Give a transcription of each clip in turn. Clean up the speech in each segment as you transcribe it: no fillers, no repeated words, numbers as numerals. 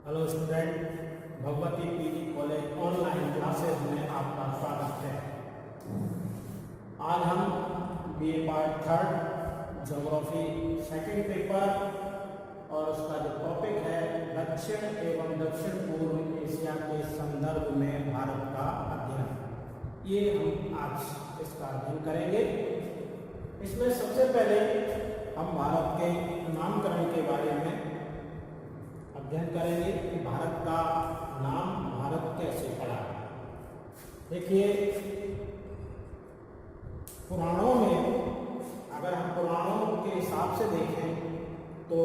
Hello student, Bhagwati PG college online classes में आपका स्वागत है। आज हम BA part third geography second paper और उसका जो टॉपिक है दक्षिण एवं दक्षिण पूर्व एशिया के संदर्भ में भारत का अध्ययन, ये हम आज इसका अध्ययन करेंगे। इसमें सबसे पहले हम भारत के नामकरण के बारे में अध्ययन करेंगे कि भारत का नाम भारत कैसे पड़ा। देखिए, पुराणों में अगर हम पुराणों के हिसाब से देखें तो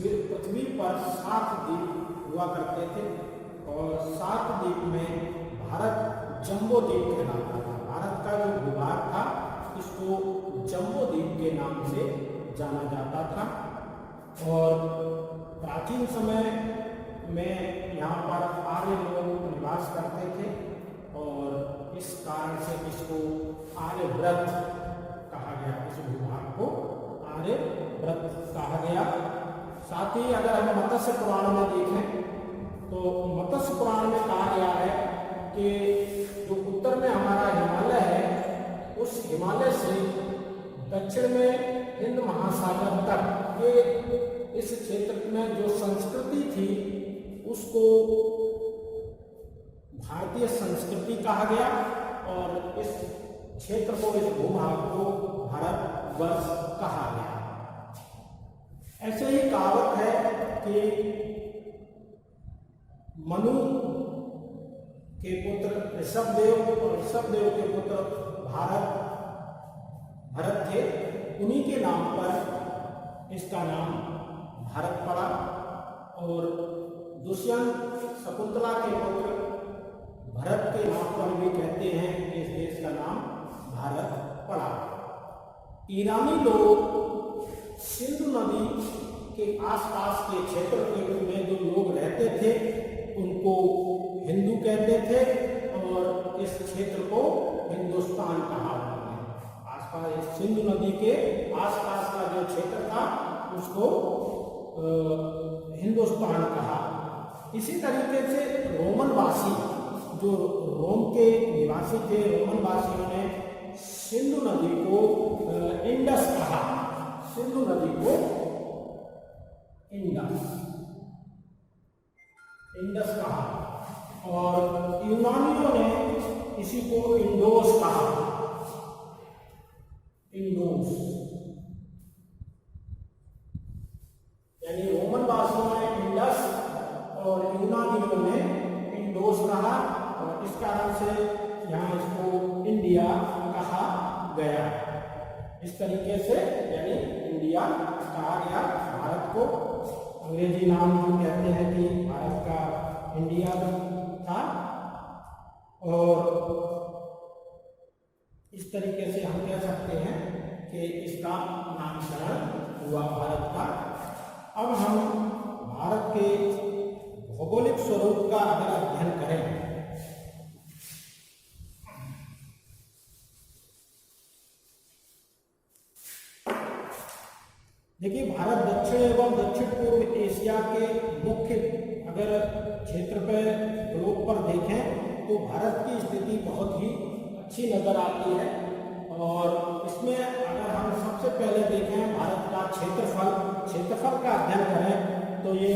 पृथ्वी पर 7 द्वीप हुआ करते थे और 7 द्वीप में भारत जम्बो द्वीप कहलाता था। भारत का जो भूभाग था इसको जम्बो द्वीप के नाम से जाना जाता था और प्राचीन समय में यहाँ पर आर्य लोग निवास करते थे और इस कारण से इसको आर्यव्रत कहा गया। इस भूभाग को आर्यव्रत कहा गया। साथ ही अगर हम मत्स्य पुराण में देखें तो मत्स्य पुराण में कहा गया है कि जो उत्तर में हमारा हिमालय है उस हिमालय से दक्षिण में हिंद महासागर तक ये इस क्षेत्र में जो संस्कृति थी उसको भारतीय संस्कृति कहा गया और इस क्षेत्र को, इस भूभाग को भारतवर्ष कहा गया। ऐसे ही कहावत है कि मनु के पुत्र ऋषभदेव और ऋषभदेव के पुत्र भरत थे, उन्हीं के नाम पर इसका नाम भारत पड़ा और दुष्यंत शकुंतला के पुत्र भरत के नाम पर भी कहते हैं कि इस देश का नाम भारत पड़ा। ईरानी लोग सिंधु नदी के आसपास के क्षेत्र में जो लोग रहते थे उनको हिंदू कहते थे और इस क्षेत्र को हिंदुस्तान कहा। आसपास सिंधु नदी के आसपास का जो क्षेत्र था उसको हिंदुस्तान कहा। इसी तरीके से रोमनवासी, जो रोम के निवासी थे, रोमनवासियों ने सिंधु नदी को इंडस कहा। सिंधु नदी को इंडस कहा और यूनानियों ने इसी को इंडोस कहा। इंडोस यानी रोमनवासियों ने इंडस और यूनानियों ने इंडोस कहा और इस कारण से यहाँ इसको इंडिया कहा गया। इस तरीके से यानी इंडिया कहा गया भारत को। अंग्रेजी नाम जो कहते हैं कि भारत का इंडिया था और इस तरीके से हम कह सकते हैं कि इसका नामकरण हुआ भारत का। अब हम भारत के भौगोलिक स्वरूप का अगर अध्ययन करें देखिए, भारत दक्षिण एवं दक्षिण पूर्व एशिया के मुख्य अगर क्षेत्र पर ग्लोब पर देखें तो भारत की स्थिति बहुत ही अच्छी नजर आती है और इसमें अगर हम सबसे पहले देखें भारत का क्षेत्रफल का अध्ययन करें तो ये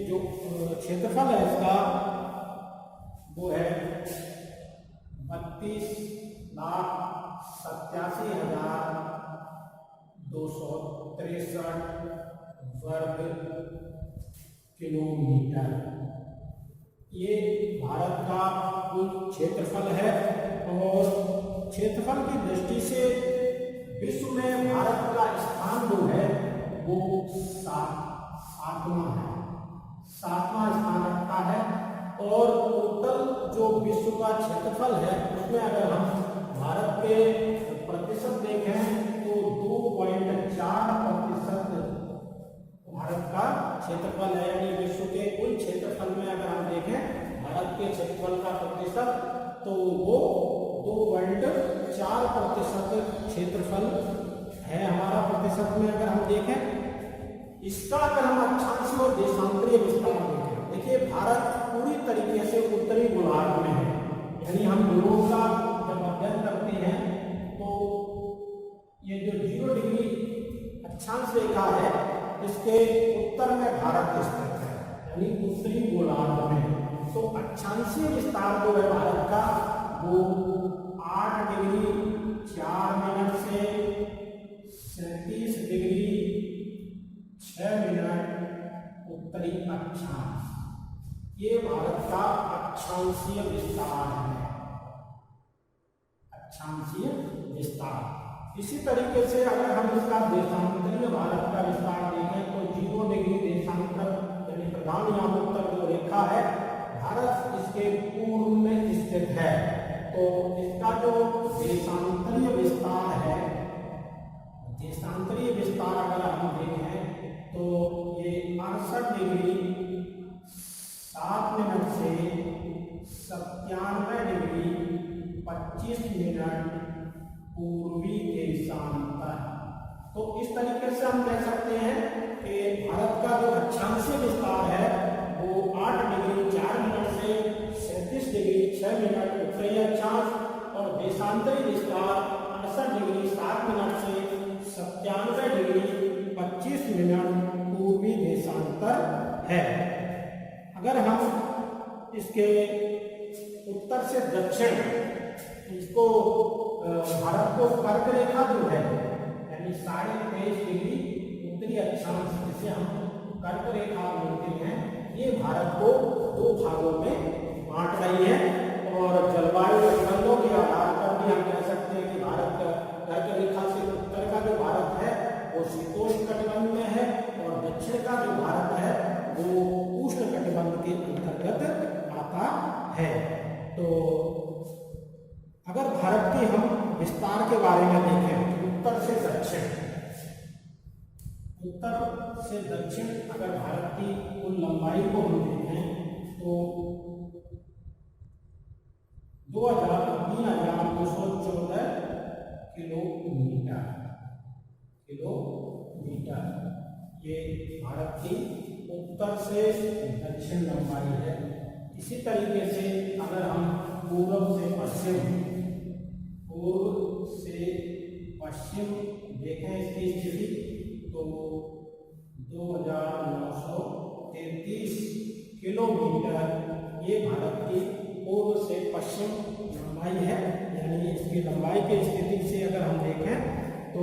जो क्षेत्रफल है इसका वो है 32,87,263 वर्ग किलोमीटर। ये भारत का कुल क्षेत्रफल है और क्षेत्रफल की दृष्टि से विश्व में भारत का स्थान जो है वो सातवां स्थान रखता है और टोटल जो विश्व का क्षेत्रफल है उसमें अगर हम भारत के प्रतिशत देखें तो 2.4% भारत का क्षेत्रफल है। यानी विश्व के कुल क्षेत्रफल में अगर हम देखें भारत के क्षेत्रफल का प्रतिशत तो वो 2.4% क्षेत्रफल है हमारा। प्रतिशत में अगर हम देखें इसका अगर हम अक्षांशीय और देशांतरीय विस्तार देखें, देखिए भारत पूरी तरीके से उत्तरी गोलार्ध में है, यानी हम यूरोप का जब अध्ययन करते हैं तो ये जो 0 डिग्री अक्षांश रेखा है इसके उत्तर में भारत स्थित है, यानी उत्तरी गोलार्ध में। तो अक्षांशीय विस्तार जो है भारत का वो 8 डिग्री 4 मिनट से 37 डिग्री 6 मिनट उत्तरी अक्षांश, ये भारत का अक्षांशीय विस्तार है, अक्षांशीय विस्तार। इसी तरीके से अगर हम इसका देशांतरीय भारत का विस्तार देखें तो 0 डिग्री देशांतर यानी प्रधान यामोत्तर जो रेखा है भारत इसके पूर्व में स्थित है। तो इसका जो देशांतरीय विस्तार है, देशांतरीय विस्तार अगर हम देखें तो ये 68 डिग्री 7 मिनट से 97 डिग्री 25 मिनट पूर्वी देशांतर। तो इस तरीके से हम कह सकते हैं कि भारत का जो अक्षांशीय विस्तार है वो 8 डिग्री 4 मिनट से 37 डिग्री 6 मिनट उत्तरी अक्षांश और देशांतरी विस्तार 68 डिग्री 7 मिनट से 97 डिग्री 25 मिनट पूर्वी देशांतर है। अगर हम इसके उत्तर से दक्षिण, इसको भारत को कर्क रेखा जो है यानी 23.5 डिग्री उत्तरी अक्षांश जिसे हम कर्क रेखा बोलते हैं, ये भारत को 2 भागों में बांट रही है। और जलवायु खंडों के आधार पर भी हम कह सकते हैं कि भारत कर्क रेखा से उत्तर का जो भारत है वो शीतोष्ण कटिबंध में है और दक्षिण का जो भारत है वो उष्ण कटिबंध के अंतर्गत आता है। तो अगर भारत की हम विस्तार के बारे में देखें, उत्तर से दक्षिण, उत्तर से दक्षिण अगर भारत की कुल लंबाई को हम देखें तो 3214 किलोमीटर ये भारत की उत्तर से दक्षिण लंबाई है। इसी तरीके से अगर हम पूर्व से पश्चिम देखें इसकी स्थिति तो 2933 किलोमीटर ये भारत की पूर्व से पश्चिम लंबाई है। यानी इसकी लंबाई की स्थिति से अगर हम देखें तो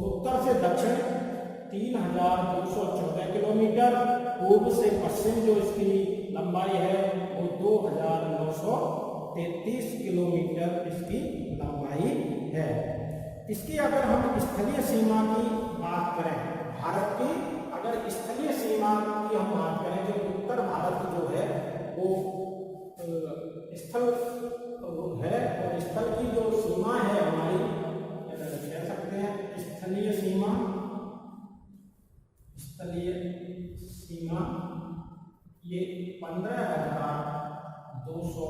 उत्तर से दक्षिण 3214 किलोमीटर, पूर्व से पश्चिम जो इसकी लंबाई है वो 2933 किलोमीटर इसकी लंबाई है। इसकी अगर हम स्थलीय सीमा की बात करें, भारत की अगर स्थलीय सीमा की हम बात करें, जो उत्तर भारत जो है वो स्थल है और स्थल की जो सीमा है हमारी कह सकते हैं स्थलीय सीमा ये 15,200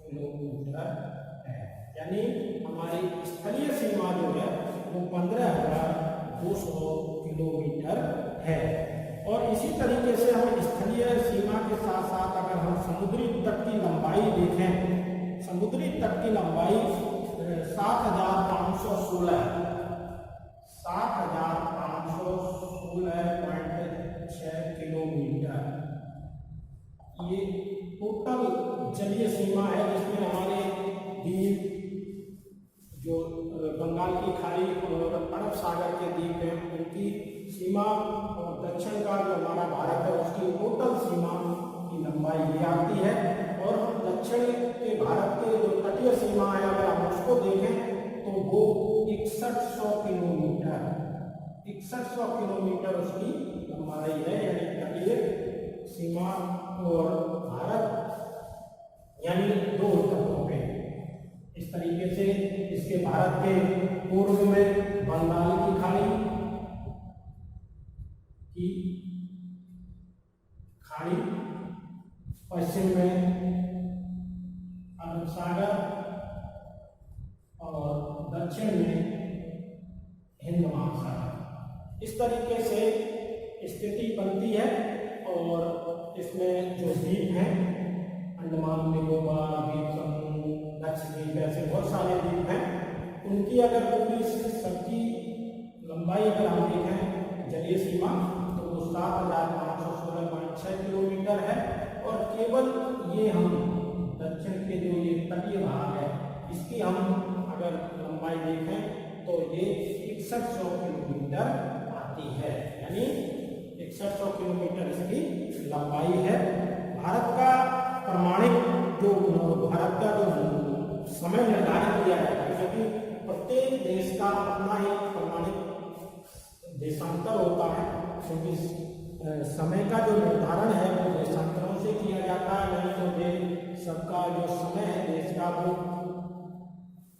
किलोमीटर है। यानी हमारी स्थलीय सीमा जो है वो 15,200 किलोमीटर है। और इसी तरीके से हम स्थलीय सीमा के साथ साथ अगर हम समुद्री तट की लंबाई देखें, समुद्री तट की लंबाई 7,516.6 किलोमीटर ये टोटल जलीय सीमा है, जिसमें हमारे द्वीप जो बंगाल की खाड़ी और अरब सागर के द्वीप हैं उनकी सीमा और दक्षिण का जो हमारा भारत है उसकी टोटल सीमा की लंबाई ये आती है। और हम दक्षिण के भारत के जो तटीय सीमा है अगर हम उसको देखें तो वो 6100 किलोमीटर उसकी लंबाई है, यानी तटीय सीमा और भारत यानी 2 तटों पे। इस तरीके से इसके भारत के पूर्व में बंगाल की खाड़ी पश्चिम में अरब सागर और दक्षिण में हिंद महासागर। इस तरीके से स्थिति बनती है और इसमें जो द्वीप हैं, अंडमान निकोबार द्वीप समूह, लक्षद्वीप, ऐसे बहुत सारे द्वीप हैं, उनकी अगर पूरी सबकी लंबाई अगर हम देखें जलीय सीमा तो वो 7,516.6 किलोमीटर है। और केवल ये हम दक्षिण के जो ये तटीय भाग है इसकी हम अगर लंबाई देखें तो ये 6100 किलोमीटर आती है, यानी 6100 किलोमीटर इसकी लंबाई है। भारत का प्रमाणिक जो भारत का जो समय निर्धारित किया है, क्योंकि प्रत्येक देश का अपना ही प्रमाणिक देशांतर होता है, क्योंकि समय का जो निर्धारण है वो देशांतरों से किया जाता है, नहीं तो ये सबका जो समय है देश का वो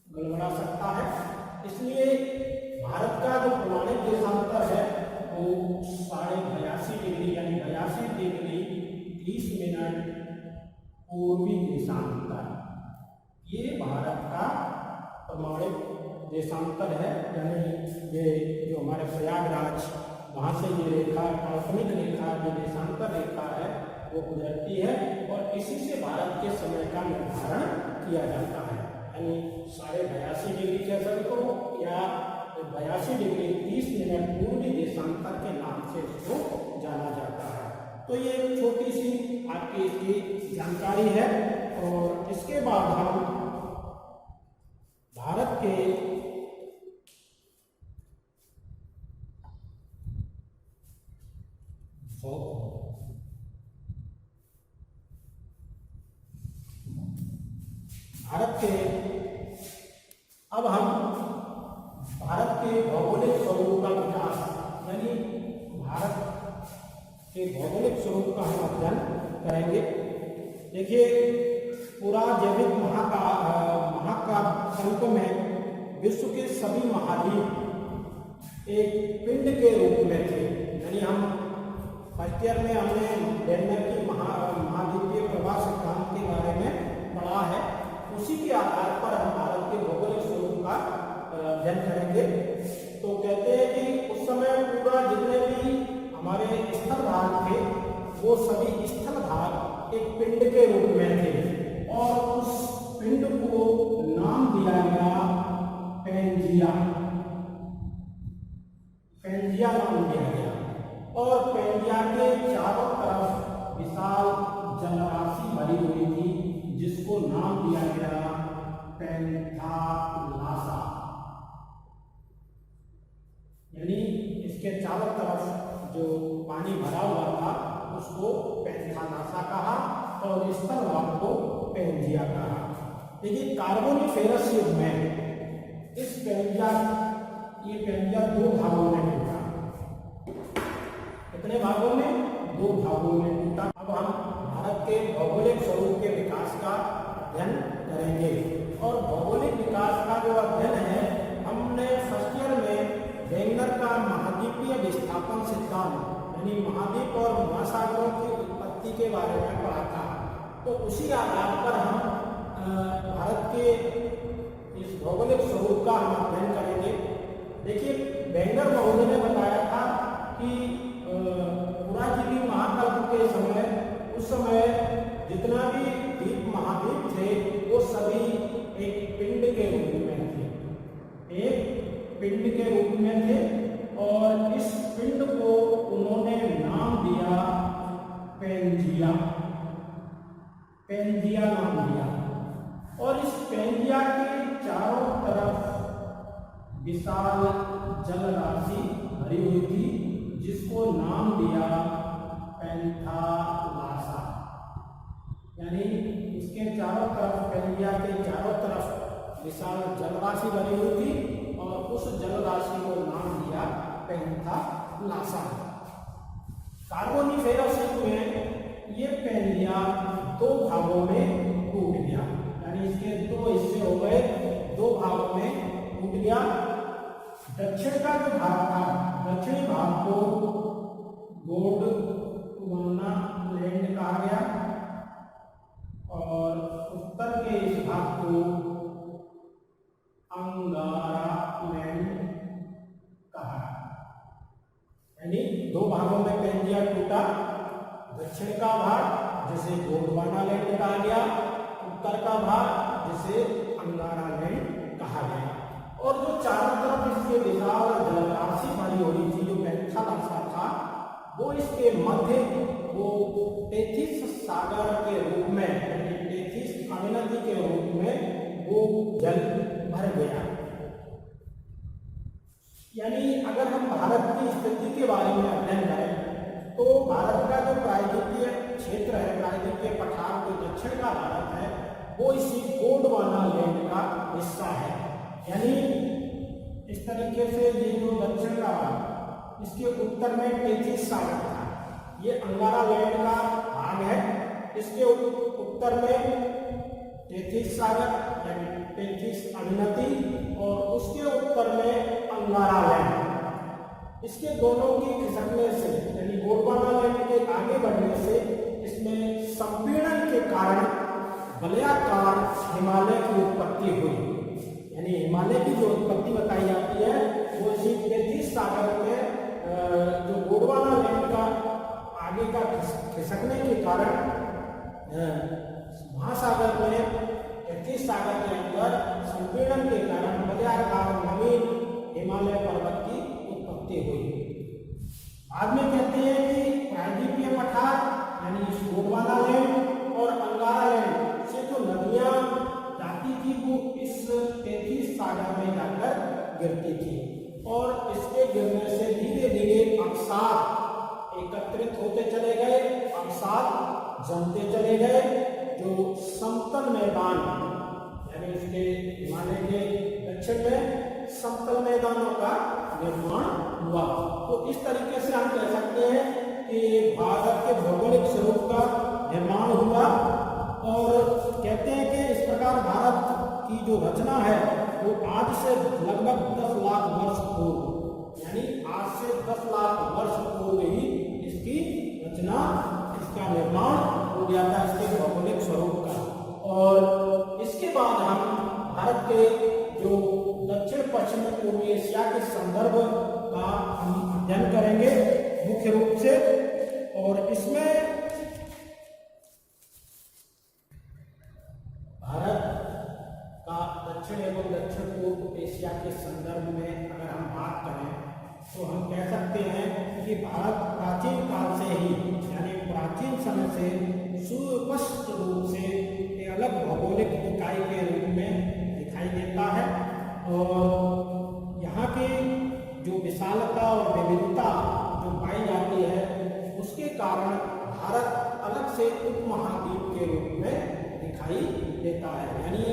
गड़बड़ा सकता है। इसलिए भारत का जो प्रमाणिक देशांतर है वो 82.5 डिग्री यानी 82 डिग्री 30 मिनट पूर्वी देशांतर, ये भारत का प्रमाणिक देशांतर है। यानी ये जो हमारे प्रयागराज वहाँ से ये रेखा, काल्पनिक रेखा जो देशांतर रेखा है वो गुजरती है और इसी से भारत के समय का निर्धारण किया जाता है। यानी 82.5 डिग्री कह सकते हो या 82 डिग्री 30 मिनट पूर्वी देशांतर के नाम से इसको जाना जाता है। तो ये एक छोटी सी आपकी इसकी जानकारी है। और इसके बाद हम भारत के अब हम भारत के भौगोलिक स्वरूप का विकास, यानी भारत के भौगोलिक स्वरूप का हम अध्ययन करेंगे। देखिए, पूरा जैविक महाकाव्य में विश्व के सभी महाद्वीप एक पिंड के रूप में थे। यानी हम फर्स्ट ईयर में हमने डेनमार्क की महाद्वीपीय प्रवाह सिद्धांत के बारे में पढ़ा है, उसी के आधार पर हम भारत के भौगोलिक स्वरूप का अध्ययन करेंगे। तो कहते हैं कि उस समय पूरा जितने भी हमारे स्थल भाग थे वो सभी स्थल भाग एक पिंड के रूप में थे और उस पिंड को नाम दिया गया पैंजिया। पैंजिया नाम दिया गया और पैंजिया के चारों तरफ विशाल जलराशि भरी हुई थी जिसको नाम दिया गया पैंथालासा। यानी इसके चारों तरफ जो पानी भरा हुआ था उसको पैंथालासा कहा और स्थल भाग को पैंजिया कहा। देखिए, कार्बोनिफेरस युग में इस ये पैंजिया दो भागों में टूटा। कितने भागों में? दो भागों में टूटा। अब हम भारत के भौगोलिक स्वरूप के विकास का अध्ययन करेंगे और भौगोलिक विकास का जो अध्ययन है हमने फर्स्ट ईयर में वेंगर का महाद्वीपीय विस्थापन सिद्धांत यानी महाद्वीप और महासागरों की उत्पत्ति के बारे में पढ़ा था। तो उसी आधार पर हम भारत के इस भौगोलिक स्वरूप का हम अध्ययन करेंगे। देखिए, वेंगर महोदय ने बताया था कि पुराजीवी महाकल्प के समय उस समय जितना भी द्वीप महाद्वीप थे वो सभी एक पिंड के रूप में थे, एक पिंड के रूप में थे और इस पिंड को उन्होंने नाम दिया पैंजिया। पैंजिया नाम दिया और इस पैंजिया के चारों तरफ विशाल जलराशि भरी हुई थी जिसको नाम दिया पैंथालासा। यानी इसके चारों तरफ, पैंजिया के चारों तरफ विशाल जलराशि भरी हुई थी और उस जलराशि को नाम दिया पैंथालासा। कार्बोनिफेरस युग में ये पैंजिया दो भागों में टूट गया, यानी इसके दो हिस्से हो गए, दो भागों में टूट गया। दक्षिण का जो भाग था, दक्षिणी भाग को गोंडवाना लैंड कहा गया और उत्तर के इस भाग को अंगारा लैंड कहा। यानी दो भागों में गोंडवाना लैंड कहा गया, उत्तर का भाग जिसे अंगारा लैंड कहा गया। और जो चारों तरफ इसके विशाल जलराशि भरी हुई थी, जो पैंथालासा था, वो इसके मध्य वो टेथिस सागर के रूप में, टेथिस अभिनदी के रूप में वो जल भर गया। यानी अगर हम भारत की स्थिति के बारे में अध्ययन करें तो भारत का जो प्रायद्वीपीय क्षेत्र है, प्रायद्वीपीय पठार जो दक्षिण का भारत है, वो इसी गोंडवाना लैंड का हिस्सा है। यानी इस तरीके से ये जो दक्षिण का भाग, इसके उत्तर में टेथिस सागर था, ये अंगारा लैंड का भाग है। इसके उत्तर में टेथिस सागर यानी टेथिस अभिनदी और उसके उत्तर में अंगारा लैंड। इसके दोनों की खिसकने से यानी गोंडवाना लैंड के आगे बढ़ने से इसमें संपीड़न के कारण वलयाकार हिमालय की उत्पत्ति हुई। यानी हिमालय की जो उत्पत्ति बताई जाती है वो इसी टेथिस सागर के जो गोंडवाना लैंड का आगे का खिसकने के कारण महासागर में टेथिस सागर के अंदर संपीड़न के कारण वलयाकार नवीन हिमालय पर्वत की उत्पत्ति हुई। बाद में कहते हैं कि प्रायद्वीपीय पठार यानी इस गोंडवाना लैंड और अंगारा लैंड से जो नदियां जाती थी वो इस टेथिस सागर में जाकर गिरती थी और इसके गिरने से धीरे धीरे अवसाद एकत्रित होते चले गए, अवसाद जमते चले गए। जो समतल मैदान यानी इसके हिमालय के दक्षिण में समतल मैदानों का निर्माण हुआ। तो इस तरीके से हम कह सकते हैं कि भारत के भौगोलिक स्वरूप का निर्माण हुआ और कहते हैं कि इस प्रकार भारत की जो रचना है वो आज से लगभग 10 लाख वर्ष पूर्व यानी आज से 10 लाख वर्ष पूर्व ही इसकी रचना, इसका निर्माण हो गया था, इसके भौगोलिक स्वरूप का। और इसके बाद हम भारत के जो दक्षिण पश्चिमी पूर्वी एशिया के संदर्भ का हम अध्ययन करेंगे मुख्य रूप से। और इसमें भारत का दक्षिण एवं दक्षिण पूर्व एशिया के संदर्भ में अगर हम बात करें तो हम कह सकते हैं कि भारत प्राचीन काल से ही यानी प्राचीन समय से सुस्पष्ट रूप से एक अलग भौगोलिक इकाई के रूप में दिखाई देता है। और यहाँ की जो विशालता और विविधता जो पाई जाती है उसके कारण भारत अलग से उपमहाद्वीप के रूप में दिखाई देता है। यानी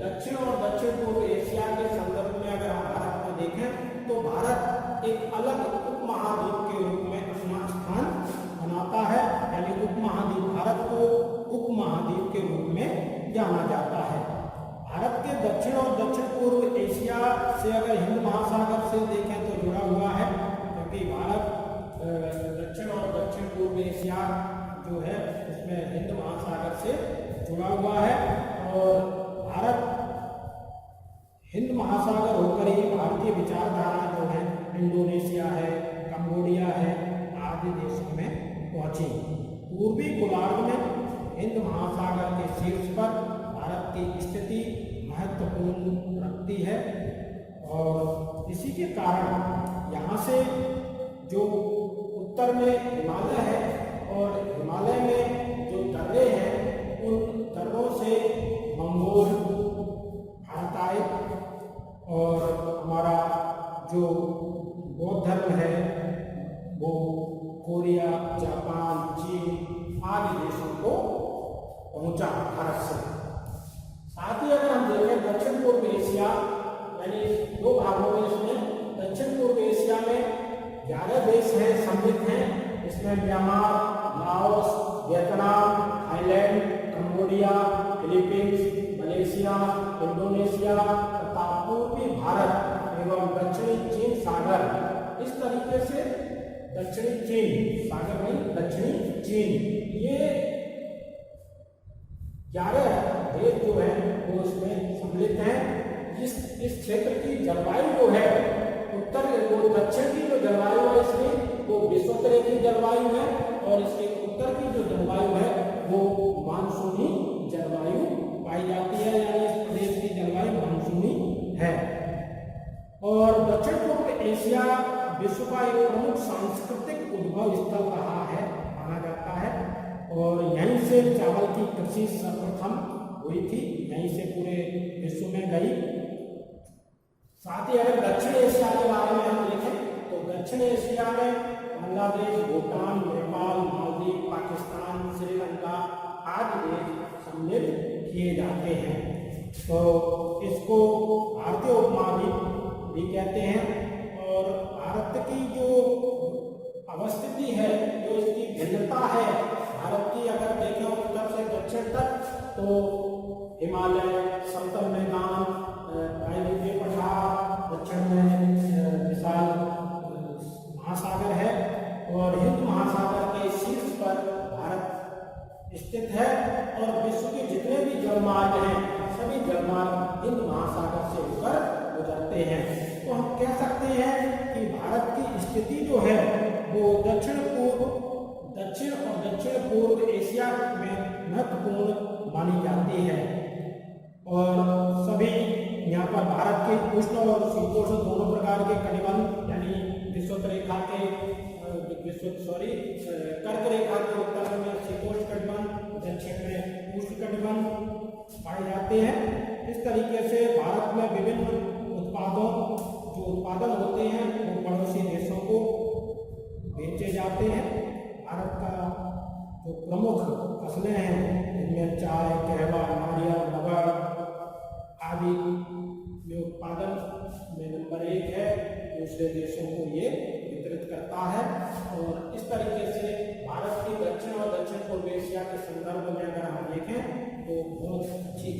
दक्षिण और दक्षिण पूर्व एशिया के संदर्भ में अगर हम भारत को देखें तो भारत एक अलग उपमहाद्वीप के रूप में अपना स्थान बनाता है। यानी उपमहाद्वीप, भारत को उपमहाद्वीप के रूप में जाना जाता है। भारत के दक्षिण और दक्षिण पूर्व एशिया से अगर हिंद महासागर से देखें तो जुड़ा हुआ है, क्योंकि भारत दक्षिण और दक्षिण पूर्व एशिया जो है उसमें हिंद महासागर से जुड़ा हुआ है। और भारत हिंद महासागर होकर ही भारतीय विचारधारा जो है इंडोनेशिया है, कंबोडिया है आदि देशों में पहुंची। पूर्वी गोलार्ध में हिंद महासागर के शीर्ष पर भारत की स्थिति महत्वपूर्ण रखती है और इसी के कारण यहाँ से जो उत्तर में हिमालय है और हिमालय में जो दर्रे हैं उन दर्रों से मंगोल भारत आए और हमारा जो बौद्ध धर्म है वो कोरिया, जापान, चीन आदि देशों को पहुंचा भारत से। साथ ही अगर हम देखें दक्षिण पूर्व एशिया यानी दो भागों में, इसमें दक्षिण पूर्व एशिया में 11 देश हैं सम्मिलित हैं। इसमें Myanmar, Laos, Vietnam, Thailand, Cambodia, Philippines, Malaysia, Indonesia तथा पूर्वी भारत एवं दक्षिणी चीन सागर। इस तरीके से दक्षिणी चीन सागर नहीं, दक्षिणी चीन, ये 11 देश जो है वो इसमें सम्मिलित हैं। इस क्षेत्र की जलवायु जो है उत्तर वो दक्षिण की जो जलवायु है इसमें वो विषुवत रेखीय जलवायु है और इसके उत्तर की जो जलवायु है वो मानसूनी जलवायु पाई जाती है, यानी इस प्रदेश की जलवायु मानसूनी है। और दक्षिण पूर्व एशिया विश्व का एक प्रमुख सांस्कृतिक उद्भव स्थल रहा है, माना जाता है, और यहीं से चावल की कृषि सर्वप्रथम हुई थी, यहीं से पूरे विश्व में गई। साथ ही अगर दक्षिण एशिया के बारे में हम देखें तो दक्षिण एशिया में बांग्लादेश, भूटान, नेपाल, मालदीव, पाकिस्तान, श्रीलंका आदि देश सम्मिलित किए जाते हैं। तो इसको भारतीय उपमहाद्वीप भी कहते हैं। और भारत की जो अवस्थिति है, जो इसकी भिन्नता है भारत की, अगर देखें उत्तर से दक्षिण तक, तो हिमालय, समतल मैदान, वायुव्य पठार, दक्षिण में विशाल महासागर है, और हिंद महासागर के शीर्ष पर भारत स्थित है। और विश्व के जितने भी जलमार्ग हैं, सभी जलमार्ग हिंद महासागर से होकर गुजरते हैं। तो हम कह सकते हैं कि भारत की स्थिति जो है वो दक्षिण और दक्षिण पूर्व एशिया में महत्वपूर्ण मानी जाती है। और सभी यहाँ पर भारत के उष्ण और शीतोष्ण दोनों प्रकार के कटिबंध, यानी विषुवत रेखा के कर्क रेखा के उत्तर में शीतोष्ण कटिबंध, दक्षिण में उष्ण कटिबंध पाए जाते हैं। इस तरीके से भारत में विभिन्न उत्पादन होते हैं वो पड़ोसी देशों को बेचे जाते हैं। भारत का जो प्रमुख फसलें हैं इनमें चाय, कहवा, नारियल, रबड़ आदि में उत्पादन में नंबर 1 है, दूसरे देशों को ये वितरित करता है। और इस तरीके से भारत की दक्षिण और दक्षिण पूर्व एशिया के संदर्भ में अगर हम देखें तो बहुत अच्छी